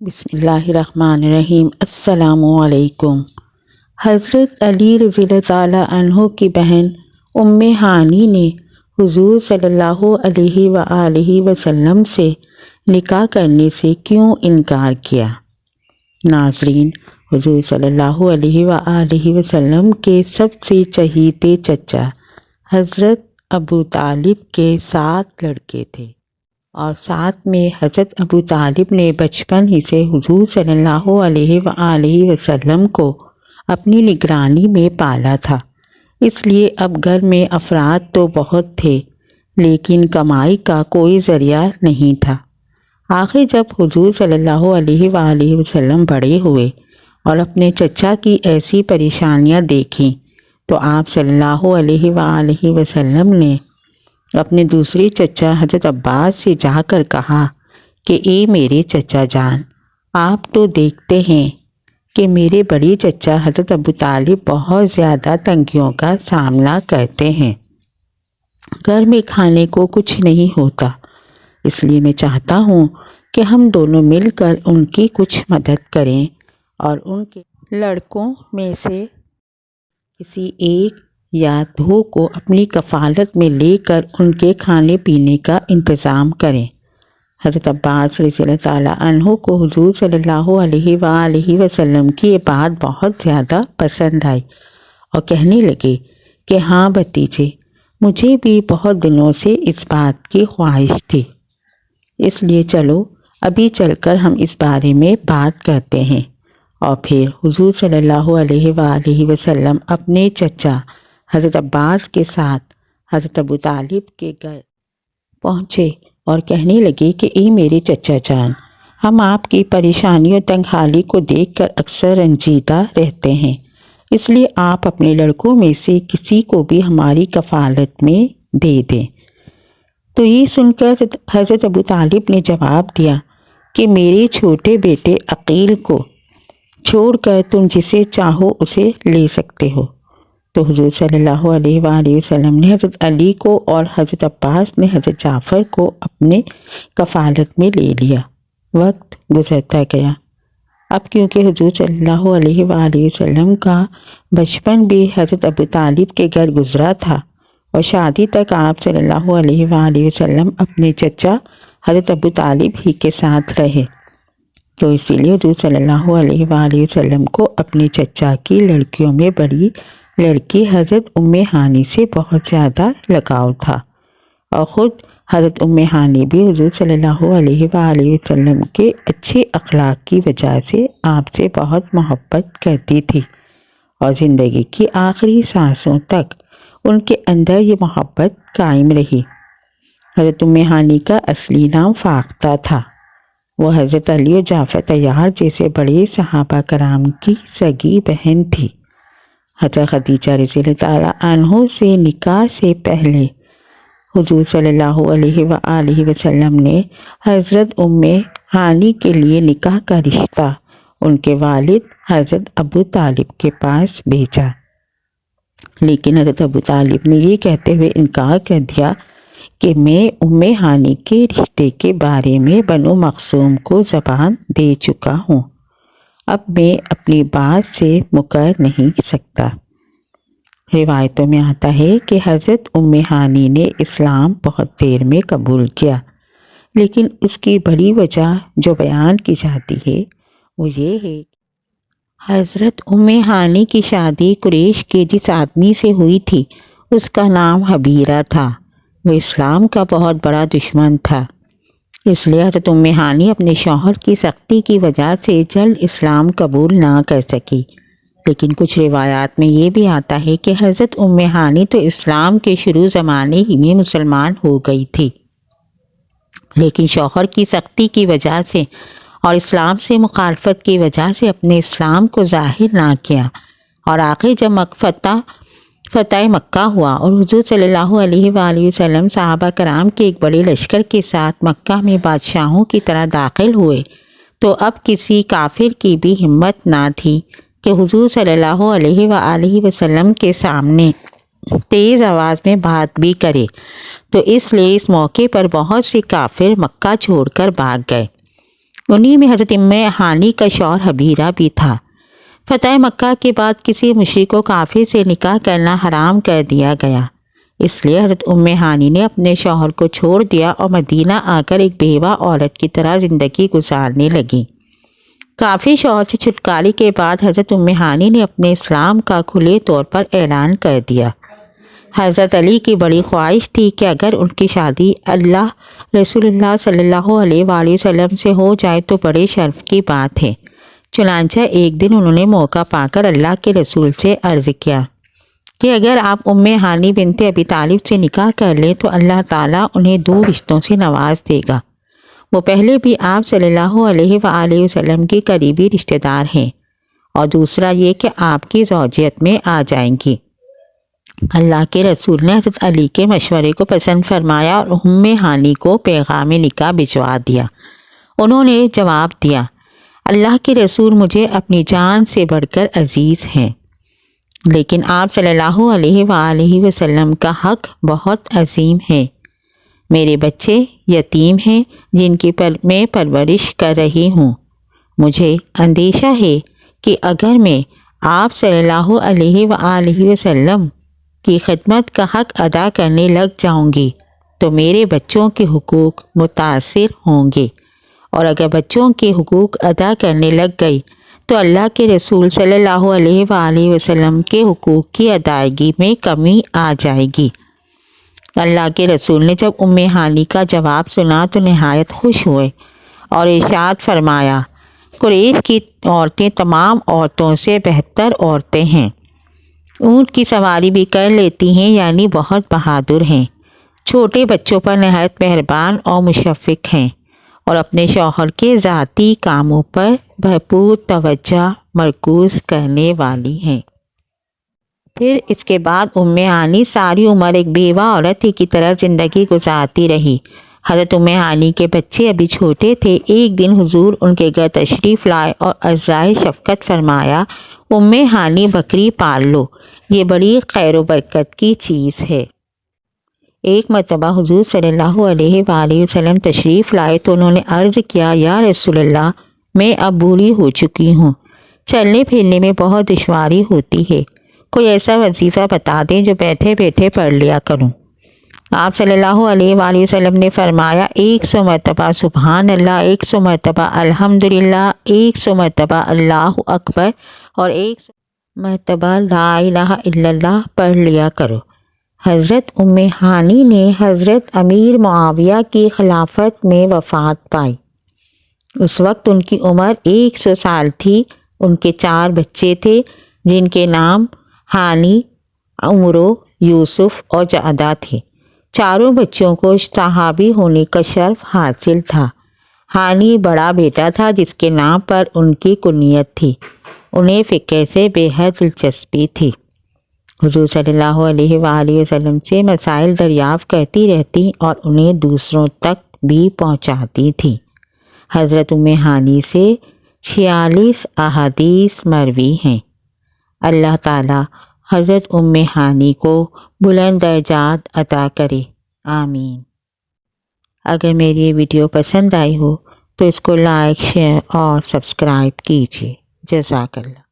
بسم اللہ الرحمن الرحیم۔ السلام علیکم۔ حضرت علی رضی اللہ تعالیٰ عنہ کی بہن ام ہانی نے حضور صلی اللہ علیہ وآلہ وسلم سے نکاح کرنے سے کیوں انکار کیا؟ ناظرین، حضور صلی اللہ علیہ وآلہ وسلم کے سب سے چہیتے چچا حضرت ابو طالب کے 7 لڑکے تھے، اور ساتھ میں حضرت ابو طالب نے بچپن ہی سے حضور صلی اللہ علیہ وآلہ وسلم کو اپنی نگرانی میں پالا تھا۔ اس لیے اب گھر میں افراد تو بہت تھے، لیکن کمائی کا کوئی ذریعہ نہیں تھا۔ آخر جب حضور صلی اللہ علیہ وآلہ وسلم بڑے ہوئے اور اپنے چچا کی ایسی پریشانیاں دیکھیں تو آپ صلی اللہ علیہ وآلہ وسلم نے اپنے دوسرے چچا حضرت عباس سے جا کر کہا کہ اے میرے چچا جان، آپ تو دیکھتے ہیں کہ میرے بڑے چچا حضرت ابو طالب بہت زیادہ تنگیوں کا سامنا کرتے ہیں، گھر میں کھانے کو کچھ نہیں ہوتا، اس لیے میں چاہتا ہوں کہ ہم دونوں مل کر ان کی کچھ مدد کریں اور ان کے لڑکوں میں سے کسی ایک یا 2 کو اپنی کفالت میں لے کر ان کے کھانے پینے کا انتظام کریں۔ حضرت عباس رضی اللہ تعالیٰ عنہ کو حضور صلی اللہ علیہ وآلہ وسلم کی یہ بات بہت زیادہ پسند آئی اور کہنے لگے کہ ہاں بھتیجے، مجھے بھی بہت دنوں سے اس بات کی خواہش تھی، اس لیے چلو ابھی چل کر ہم اس بارے میں بات کرتے ہیں۔ اور پھر حضور صلی اللہ علیہ وآلہ وسلم اپنے چچا حضرت عباس کے ساتھ حضرت ابو طالب کے گھر پہنچے اور کہنے لگے کہ اے میرے چچا جان، ہم آپ کی پریشانی و تنگ حالی کو دیکھ کر اکثر رنجیدہ رہتے ہیں، اس لیے آپ اپنے لڑکوں میں سے کسی کو بھی ہماری کفالت میں دے دیں۔ تو یہ سن کر حضرت ابو طالب نے جواب دیا کہ میرے چھوٹے بیٹے عقیل کو چھوڑ کر تم جسے چاہو اسے لے سکتے ہو۔ تو حضور صلی اللہ علیہ وآلہ وسلم نے حضرت علی کو اور حضرت عباس نے حضرت جعفر کو اپنے کفالت میں لے لیا۔ وقت گزرتا گیا، اب کیونکہ حضور صلی اللہ علیہ وآلہ وسلم کا بچپن بھی حضرت ابو طالب کے گھر گزرا تھا اور شادی تک آپ صلی اللہ علیہ وآلہ وسلم اپنے چچا حضرت ابو طالب ہی کے ساتھ رہے، تو اسی لیے حضور صلی اللہ علیہ وآلہ وسلم کو اپنے چچا کی لڑکیوں میں بڑی لڑکی حضرت ام ہانی سے بہت زیادہ لگاؤ تھا، اور خود حضرت ام ہانی بھی حضور صلی اللہ علیہ وآلہ وسلم کے اچھے اخلاق کی وجہ سے آپ سے بہت محبت کرتی تھی، اور زندگی کی آخری سانسوں تک ان کے اندر یہ محبت قائم رہی۔ حضرت ام ہانی کا اصلی نام فاختہ تھا، وہ حضرت علی و جعفر طیار جیسے بڑے صحابہ کرام کی سگی بہن تھی۔ حضرت خدیجہ رضی اللہ تعالیٰ عنہ سے نکاح سے پہلے حضور صلی اللہ علیہ وآلہ وسلم نے حضرت ام ہانی کے لیے نکاح کا رشتہ ان کے والد حضرت ابو طالب کے پاس بھیجا، لیکن حضرت ابو طالب نے یہ کہتے ہوئے انکار کر دیا کہ میں ام ہانی کے رشتے کے بارے میں بنو مخزوم کو زبان دے چکا ہوں، اب میں اپنی بات سے مکر نہیں سکتا۔ روایتوں میں آتا ہے کہ حضرت ام ہانی نے اسلام بہت دیر میں قبول کیا، لیکن اس کی بڑی وجہ جو بیان کی جاتی ہے وہ یہ ہے کہ حضرت ام ہانی کی شادی قریش کے جس آدمی سے ہوئی تھی اس کا نام حبیرہ تھا، وہ اسلام کا بہت بڑا دشمن تھا، اس لیے حضرت ام ہانی اپنے شوہر کی سختی کی وجہ سے جلد اسلام قبول نہ کر سکی۔ لیکن کچھ روایات میں یہ بھی آتا ہے کہ حضرت ام ہانی تو اسلام کے شروع زمانے ہی میں مسلمان ہو گئی تھی، لیکن شوہر کی سختی کی وجہ سے اور اسلام سے مخالفت کی وجہ سے اپنے اسلام کو ظاہر نہ کیا، اور آخر جب فتح مکہ ہوا اور حضور صلی اللہ علیہ وآلہ وسلم صحابہ کرام کے ایک بڑے لشکر کے ساتھ مکہ میں بادشاہوں کی طرح داخل ہوئے، تو اب کسی کافر کی بھی ہمت نہ تھی کہ حضور صلی اللہ علیہ وآلہ وسلم کے سامنے تیز آواز میں بات بھی کرے، تو اس لیے اس موقع پر بہت سے کافر مکہ چھوڑ کر بھاگ گئے۔ انہی میں حضرت ہانی کا شوہر حبیرہ بھی تھا۔ فتح مکہ کے بعد کسی مشرک و کافر سے نکاح کرنا حرام کر دیا گیا، اس لیے حضرت ہانی نے اپنے شوہر کو چھوڑ دیا اور مدینہ آ کر ایک بیوہ عورت کی طرح زندگی گزارنے لگی۔ کافی شوہر سے چھٹکارے کے بعد حضرت ہانی نے اپنے اسلام کا کھلے طور پر اعلان کر دیا۔ حضرت علی کی بڑی خواہش تھی کہ اگر ان کی شادی رسول اللہ صلی اللہ علیہ وآلہ وسلم سے ہو جائے تو بڑے شرف کی بات ہے۔ چنانچہ ایک دن انہوں نے موقع پا کر اللہ کے رسول سے عرض کیا کہ اگر آپ ہانی بنت ابی طالب سے نکاح کر لیں تو اللہ تعالیٰ انہیں 2 رشتوں سے نواز دے گا۔ وہ پہلے بھی آپ صلی اللہ علیہ وآلہ وسلم کی قریبی رشتہ دار ہیں، اور دوسرا یہ کہ آپ کی زوجیت میں آ جائیں گی۔ اللہ کے رسول نے حضرت علی کے مشورے کو پسند فرمایا اور ہانی کو پیغام نکاح بھجوا دیا۔ انہوں نے جواب دیا، اللہ کے رسول مجھے اپنی جان سے بڑھ کر عزیز ہیں، لیکن آپ صلی اللہ علیہ وآلہ وسلم کا حق بہت عظیم ہے۔ میرے بچے یتیم ہیں جن کی میں پرورش کر رہی ہوں۔ مجھے اندیشہ ہے کہ اگر میں آپ صلی اللہ علیہ وآلہ وسلم کی خدمت کا حق ادا کرنے لگ جاؤں گی تو میرے بچوں کے حقوق متاثر ہوں گے، اور اگر بچوں کے حقوق ادا کرنے لگ گئی تو اللہ کے رسول صلی اللہ علیہ وآلہ وسلم کے حقوق کی ادائیگی میں کمی آ جائے گی۔ اللہ کے رسول نے جب ہانی کا جواب سنا تو نہایت خوش ہوئے اور ارشاد فرمایا، قریش کی عورتیں تمام عورتوں سے بہتر عورتیں ہیں، اونٹ کی سواری بھی کر لیتی ہیں، یعنی بہت بہادر ہیں، چھوٹے بچوں پر نہایت مہربان اور مشفق ہیں، اور اپنے شوہر کے ذاتی کاموں پر بھرپور توجہ مرکوز کرنے والی ہیں۔ پھر اس کے بعد ہانی ساری عمر ایک بیوہ عورت کی طرح زندگی گزارتی رہی۔ حضرت ہانی کے بچے ابھی چھوٹے تھے۔ ایک دن حضور ان کے گھر تشریف لائے اور عذرائے شفقت فرمایا، ہانی بکری پال لو، یہ بڑی خیر و برکت کی چیز ہے۔ ایک مرتبہ حضور صلی اللہ علیہ وآلہ وسلم تشریف لائے تو انہوں نے عرض کیا، یا رسول اللہ، میں اب بوڑھی ہو چکی ہوں، چلنے پھرنے میں بہت دشواری ہوتی ہے، کوئی ایسا وظیفہ بتا دیں جو بیٹھے بیٹھے پڑھ لیا کروں۔ آپ صلی اللہ علیہ وآلہ وسلم نے فرمایا، 100 مرتبہ سبحان اللہ، 100 مرتبہ الحمدللہ، 100 مرتبہ اللہ اکبر اور 100 مرتبہ لا الہ الا اللہ پڑھ لیا کرو۔ حضرت ہانی نے حضرت امیر معاویہ کی خلافت میں وفات پائی۔ اس وقت ان کی عمر 100 سال تھی۔ ان کے 4 بچے تھے جن کے نام ہانی، عمرو، یوسف اور جعدہ تھے۔ چاروں بچوں کو صحابی ہونے کا شرف حاصل تھا۔ ہانی بڑا بیٹا تھا جس کے نام پر ان کی کنیت تھی۔ انہیں فقہ سے بے حد دلچسپی تھی۔ حضور صلی اللہ علیہ وآلہ وسلم سے مسائل دریافت کرتی رہتی اور انہیں دوسروں تک بھی پہنچاتی تھی۔ حضرت ہانی سے 46 احادیث مروی ہیں۔ اللہ تعالی حضرت ہانی کو بلند درجات عطا کرے، آمین۔ اگر میری یہ ویڈیو پسند آئی ہو تو اس کو لائک، شیئر اور سبسکرائب کیجیے۔ جزاک اللہ۔